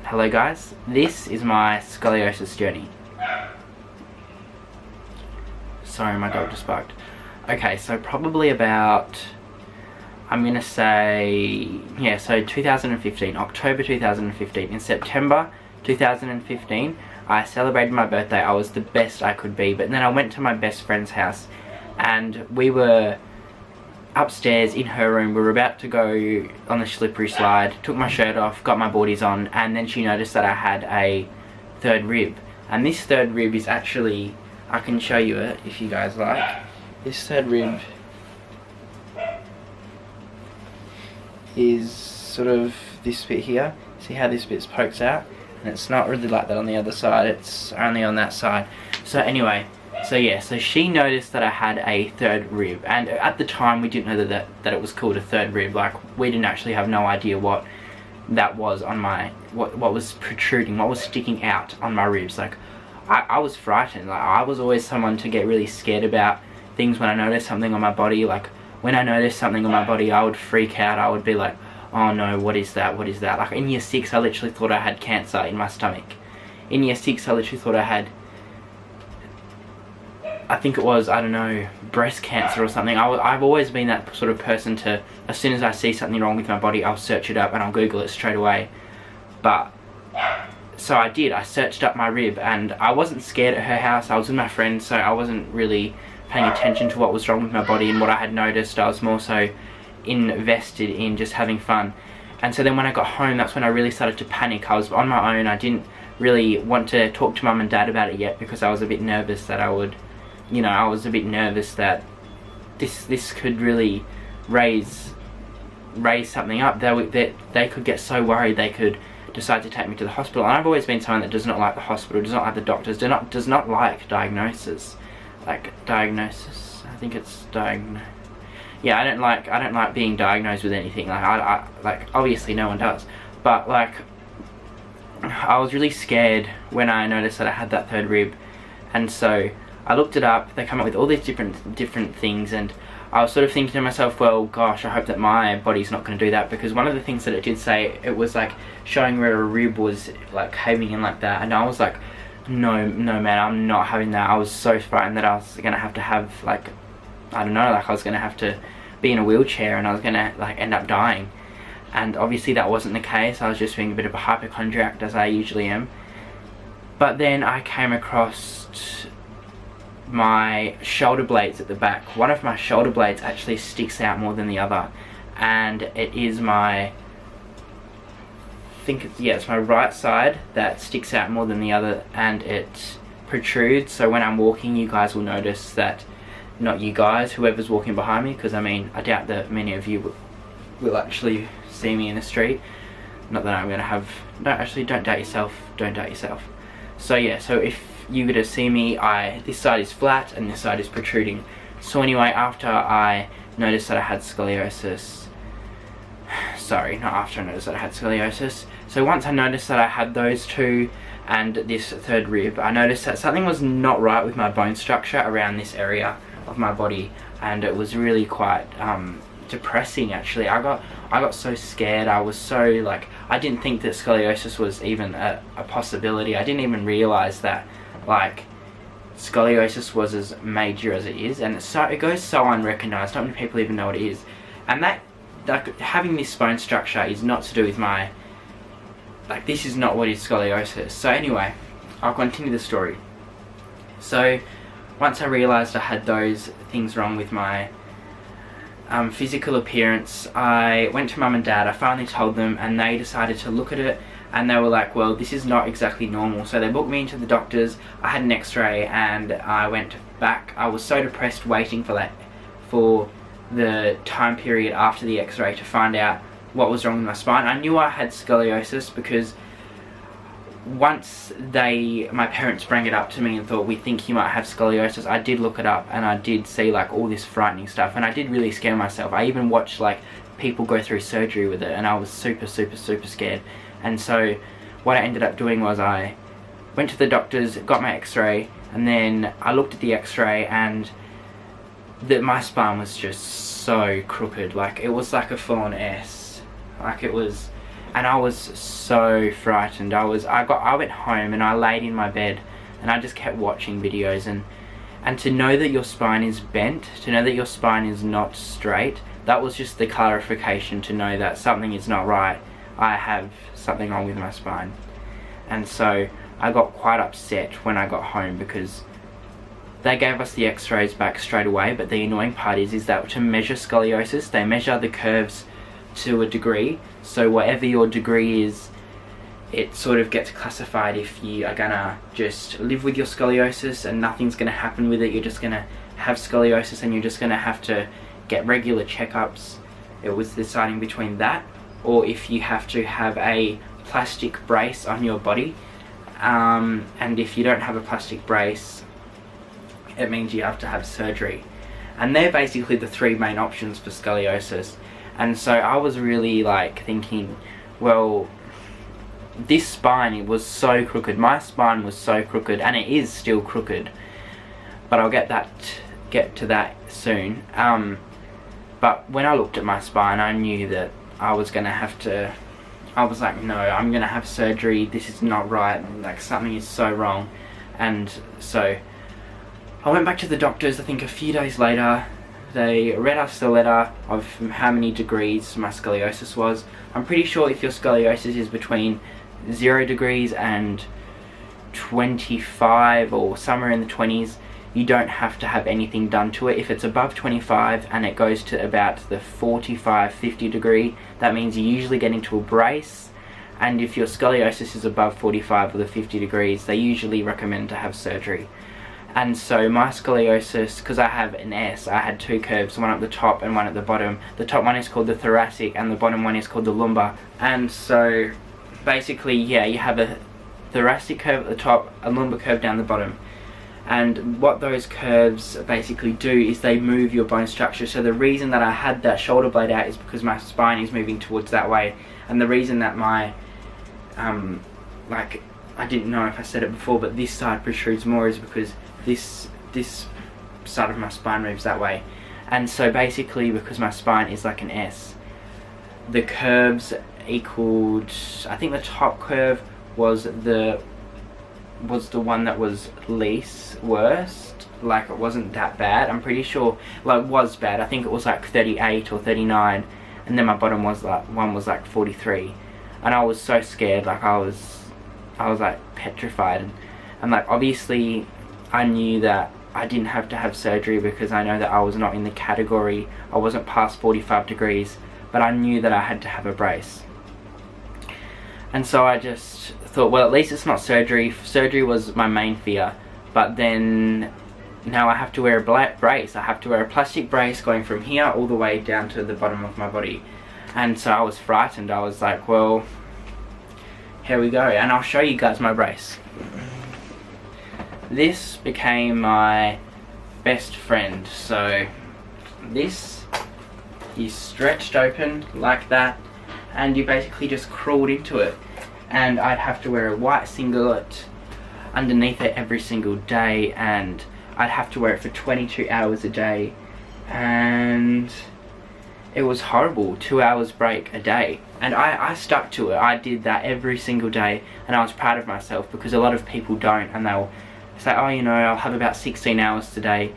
Hello guys, this is my scoliosis journey. Sorry, my dog just barked. Okay, so probably about, I'm gonna say, yeah, so 2015, October 2015. In September 2015, I celebrated my birthday. I was the best I could be, but then I went to my best friend's house and we were upstairs in her room. We were about to go on the slippery slide, took my shirt off, got my boardies on, and then she noticed that I had a third rib. And this third rib is actually, I can show you it if you guys like. This third rib is sort of this bit here. See how this bit pokes out? And it's not really like that on the other side, it's only on that side. So anyway, so she noticed that I had a third rib, and at the time we didn't know that it was called a third rib. Like, we didn't actually have no idea what that was on my, what was protruding, what was sticking out on my ribs. Like, I was frightened. Like, I was always someone to get really scared about things when I noticed something on my body. Like, when I noticed something on my body, I would freak out. I would be like, oh no, what is that, what is that? Like, in year 6 I literally thought I had cancer in my stomach. In year 6 I literally thought I had, I think it was, I don't know, breast cancer or something. I've always been that sort of person to, as soon as I see something wrong with my body, I'll search it up and I'll Google it straight away. But, so I did, I searched up my rib, and I wasn't scared at her house. I was with my friends, so I wasn't really paying attention to what was wrong with my body and what I had noticed. I was more so invested in just having fun. And so then when I got home, that's when I really started to panic. I was on my own. I didn't really want to talk to mum and dad about it yet, because I was a bit nervous that I would, you know, I was a bit nervous that this could really raise something up. That they could get so worried they could decide to take me to the hospital. And I've always been someone that does not like the hospital, does not like the doctors, does not like diagnosis. Like, diagnosis, I think it's yeah, I don't like being diagnosed with anything. Like, I like, obviously no one does, but like, I was really scared when I noticed that I had that third rib. And so I looked it up. They come up with all these different things, and I was sort of thinking to myself, well, gosh, I hope that my body's not going to do that, because one of the things that it did say, it was like showing where a rib was like caving in like that, and I was like, no man, I'm not having that. I was so frightened that I was going to have like, I don't know, like I was going to have to be in a wheelchair and I was going to like end up dying. And obviously that wasn't the case. I was just being a bit of a hypochondriac, as I usually am. But then I came across my shoulder blades at the back. One of my shoulder blades actually sticks out more than the other, and it is my, it's my right side that sticks out more than the other, and it protrudes. So when I'm walking, you guys will notice that, not you guys, whoever's walking behind me, because I mean, I doubt that many of you will actually see me in the street. Not that I'm gonna have, no, actually, don't doubt yourself. So yeah, so if you were to see me, this side is flat and this side is protruding. So anyway, after I noticed that I had scoliosis, sorry, not after I noticed that I had scoliosis. So once I noticed that I had those two and this third rib, I noticed that something was not right with my bone structure around this area of my body, and it was really quite depressing actually. I got so scared. I was so like, I didn't think that scoliosis was even a possibility. I didn't even realize that like scoliosis was as major as it is, and it goes so unrecognized. Not many people even know what it is. And that, like, having this bone structure is not to do with my, like, this is not what is scoliosis. So anyway, I'll continue the story. So once I realized I had those things wrong with my physical appearance, I went to mum and dad. I finally told them, and they decided to look at it, and they were like, well, this is not exactly normal. So they booked me into the doctors. I had an x-ray, and I went back. I was so depressed waiting for the time period after the x-ray to find out what was wrong with my spine. I knew I had scoliosis because once my parents bring it up to me and thought, we think you might have scoliosis, I did look it up, and I did see like all this frightening stuff, and I did really scare myself. I even watched like people go through surgery with it, and I was super scared. And so what I ended up doing was I went to the doctors, got my x-ray, and then I looked at the x-ray, and my spine was just so crooked. Like, it was like a full-on S. Like, it was, and I was so frightened. I went home and I laid in my bed and I just kept watching videos, and to know that your spine is bent, to know that your spine is not straight, that was just the clarification to know that something is not right. I have something wrong with my spine. And so I got quite upset when I got home, because they gave us the x-rays back straight away, but the annoying part is that to measure scoliosis, they measure the curves to a degree. So whatever your degree is, it sort of gets classified if you are gonna just live with your scoliosis and nothing's gonna happen with it. You're just gonna have scoliosis and you're just gonna have to get regular checkups. It was deciding between that, or if you have to have a plastic brace on your body, and if you don't have a plastic brace, it means you have to have surgery. And they're basically the three main options for scoliosis. And so I was really like thinking, well, this spine was so crooked. My spine was so crooked, and it is still crooked, but I'll get to that soon. But when I looked at my spine, I knew that I was gonna have to, I was like, no, I'm gonna have surgery. This is not right. Like, something is so wrong. And so I went back to the doctors, I think a few days later. They read us the letter of how many degrees my scoliosis was. I'm pretty sure if your scoliosis is between 0 degrees and 25 or somewhere in the 20s, you don't have to have anything done to it. If it's above 25 and it goes to about the 45-50 degree, that means you usually get into a brace. And if your scoliosis is above 45 or the 50 degrees, they usually recommend to have surgery. And so my scoliosis, because I have an S, I had two curves, one at the top and one at the bottom. The top one is called the thoracic and the bottom one is called the lumbar. And so basically, yeah, you have a thoracic curve at the top, a lumbar curve down the bottom. And what those curves basically do is they move your bone structure. So the reason that I had that shoulder blade out is because my spine is moving towards that way. And the reason that my, like, I didn't know if I said it before, but this side protrudes more is because this side of my spine moves that way. And so basically, because my spine is like an S, the curves equaled, I think the top curve was the one that was least worst. Like, it wasn't that bad. I'm pretty sure, like, it was bad. I think it was like 38 or 39, and then my bottom was like 43, and I was so scared. Like, I was like petrified, and like, obviously I knew that I didn't have to have surgery because I know that I was not in the category, I wasn't past 45 degrees, but I knew that I had to have a brace. And so I just thought, well, at least it's not surgery. Surgery was my main fear, but then now I have to wear a brace. I have to wear a plastic brace going from here all the way down to the bottom of my body. And so I was frightened. I was like, well, here we go, and I'll show you guys my brace. This became my best friend. So this is stretched open like that, and you basically just crawled into it. And I'd have to wear a white singlet underneath it every single day, and I'd have to wear it for 22 hours a day, and it was horrible. 2 hours break a day, and I stuck to it. I did that every single day, and I was proud of myself, because a lot of people don't, and they'll say, oh, you know, I'll have about 16 hours today,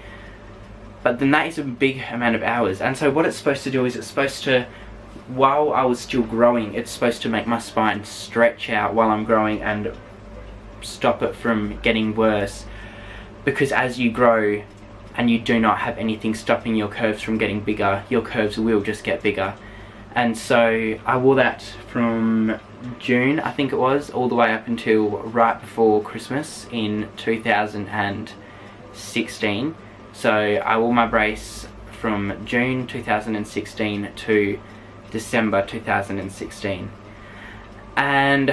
but then that is a big amount of hours. And so what it's supposed to do is, it's supposed to, while I was still growing, it's supposed to make my spine stretch out while I'm growing and stop it from getting worse, because as you grow and you do not have anything stopping your curves from getting bigger, your curves will just get bigger. And so I wore that from June, I think it was, all the way up until right before Christmas in 2016. So I wore my brace from June 2016 to December 2016. And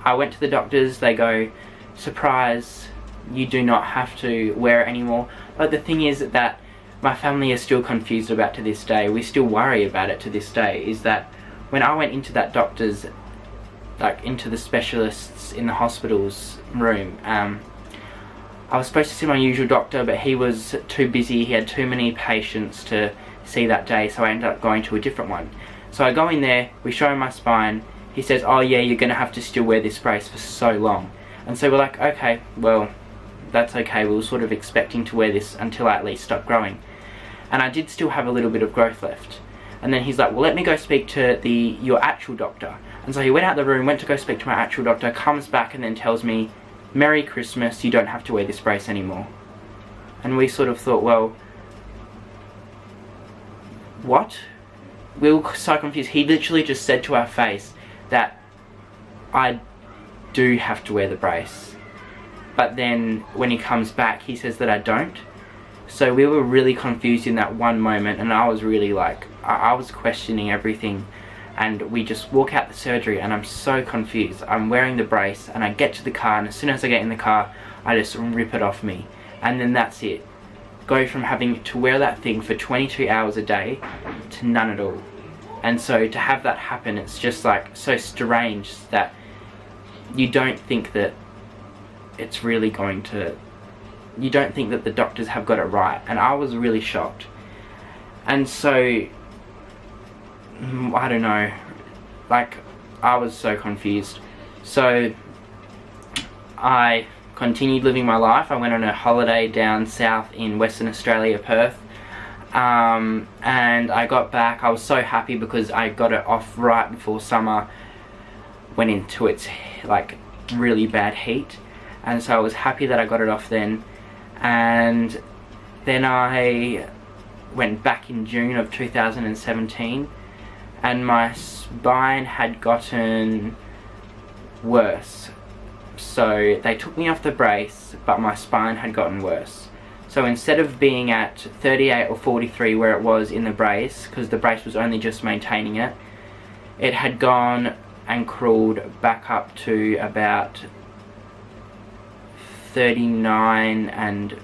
I went to the doctors. They go, surprise, you do not have to wear it anymore. But the thing is that my family is still confused about to this day. We still worry about it to this day. Is that when I went into that doctor's, like into the specialists in the hospital's room, I was supposed to see my usual doctor, but he was too busy. He had too many patients to see that day, so I ended up going to a different one. So I go in there, we show him my spine. He says, oh yeah, you're going to have to still wear this brace for so long. And so we're like, okay, well, that's okay. We were sort of expecting to wear this until I at least stopped growing. And I did still have a little bit of growth left. And then he's like, well, let me go speak to your actual doctor. And so he went out the room, went to go speak to my actual doctor, comes back and then tells me, Merry Christmas, you don't have to wear this brace anymore. And we sort of thought, well, what? We were so confused. He literally just said to our face that I do have to wear the brace. But then when he comes back, he says that I don't. So we were really confused in that one moment, and I was really like, I was questioning everything. And we just walk out the surgery and I'm so confused. I'm wearing the brace and I get to the car, and as soon as I get in the car, I just rip it off me. And then that's it. Go from having to wear that thing for 22 hours a day to none at all. And so to have that happen, it's just like so strange that you don't think that it's really going to, you don't think that the doctors have got it right. And I was really shocked. And so I don't know, like, I was so confused. So I continued living my life. I went on a holiday down south in Western Australia, Perth, and I got back. I was so happy because I got it off right before summer went into its like really bad heat, and so I was happy that I got it off then. And then I went back in June of 2017, and my spine had gotten worse. So they took me off the brace, but my spine had gotten worse. So instead of being at 38 or 43 where it was in the brace, because the brace was only just maintaining it, it had gone and crawled back up to about 39 and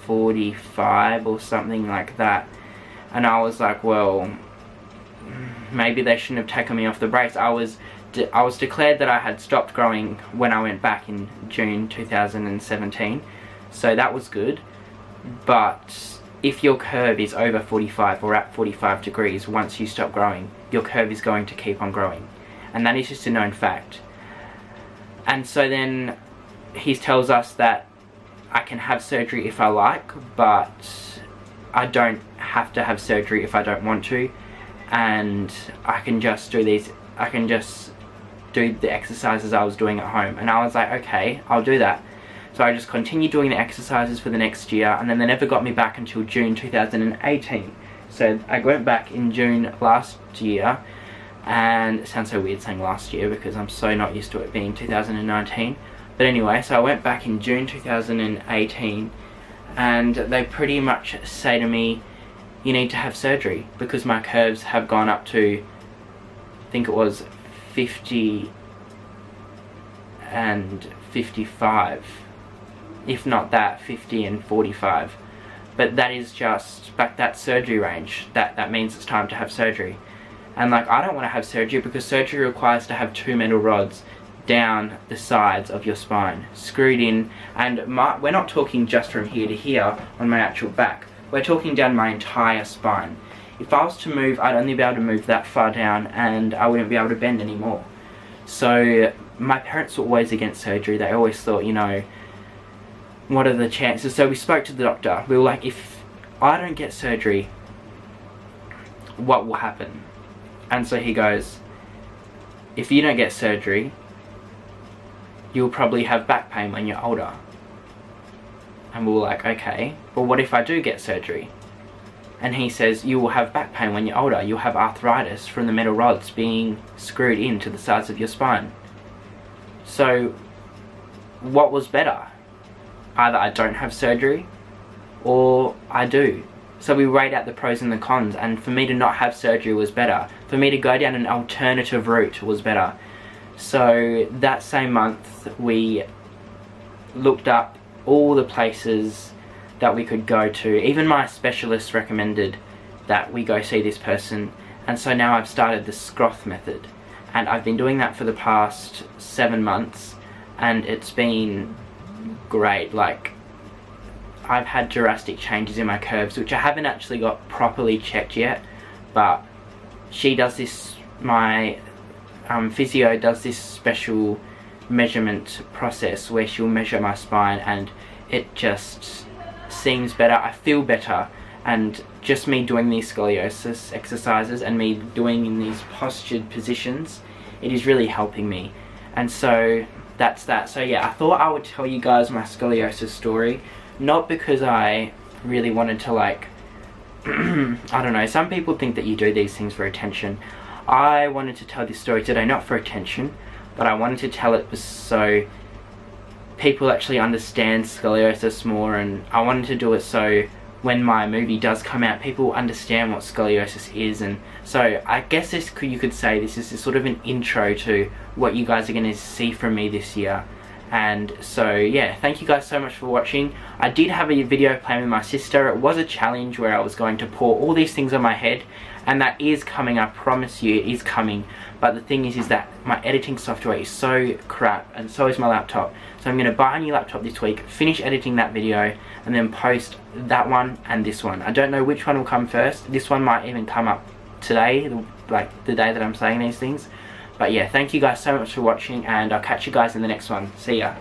45 or something like that. And I was like, well, maybe they shouldn't have taken me off the brace. I was declared that I had stopped growing when I went back in June 2017, so that was good. But if your curve is over 45 or at 45 degrees, once you stop growing, your curve is going to keep on growing, and that is just a known fact. And so then he tells us that I can have surgery if I like, but I don't have to have surgery if I don't want to, and I can just do the exercises I was doing at home. And I was like, okay, I'll do that. So I just continued doing the exercises for the next year, and then they never got me back until June 2018. So I went back in June last year, and it sounds so weird saying last year because I'm so not used to it being 2019. But anyway, so I went back in June 2018, and they pretty much say to me, you need to have surgery because my curves have gone up to, I think it was 50 and 55, if not that, 50 and 45. But that is just back that surgery range. That means it's time to have surgery. And like, I don't want to have surgery because surgery requires to have 2 metal rods down the sides of your spine, screwed in. And we're not talking just from here to here on my actual back. We're talking down my entire spine. If I was to move, I'd only be able to move that far down, and I wouldn't be able to bend anymore. So my parents were always against surgery. They always thought, you know, what are the chances? So we spoke to the doctor. We were like, if I don't get surgery, what will happen? And so he goes, if you don't get surgery, you'll probably have back pain when you're older. And we were like, okay, well, what if I do get surgery? And he says, you will have back pain when you're older. You'll have arthritis from the metal rods being screwed into the sides of your spine. So what was better? Either I don't have surgery or I do. So we weighed out the pros and the cons, and for me to not have surgery was better. For me to go down an alternative route was better. So that same month we looked up all the places that we could go to. Even my specialist recommended that we go see this person, and so now I've started the Scroth method, and I've been doing that for the past 7 months, and it's been great. Like, I've had drastic changes in my curves, which I haven't actually got properly checked yet, but she does this, my physio does this special measurement process where she'll measure my spine, and it just seems better. I feel better, and just me doing these scoliosis exercises and me doing in these postured positions, it is really helping me. And so that's that. So yeah, I thought I would tell you guys my scoliosis story, not because I really wanted to, like, I don't know, some people think that you do these things for attention. I wanted to tell this story today not for attention, but I wanted to tell it so people actually understand scoliosis more, and I wanted to do it so when my movie does come out, people understand what scoliosis is. And so I guess you could say this is sort of an intro to what you guys are going to see from me this year. And so yeah, thank you guys so much for watching. I did have a video planned with my sister. It was a challenge where I was going to pour all these things on my head, and that is coming, I promise you, it is coming. But the thing is that my editing software is so crap, and so is my laptop. So I'm going to buy a new laptop this week, finish editing that video, and then post that one and this one. I don't know which one will come first. This one might even come up today, like the day that I'm saying these things. But yeah, thank you guys so much for watching, and I'll catch you guys in the next one. See ya.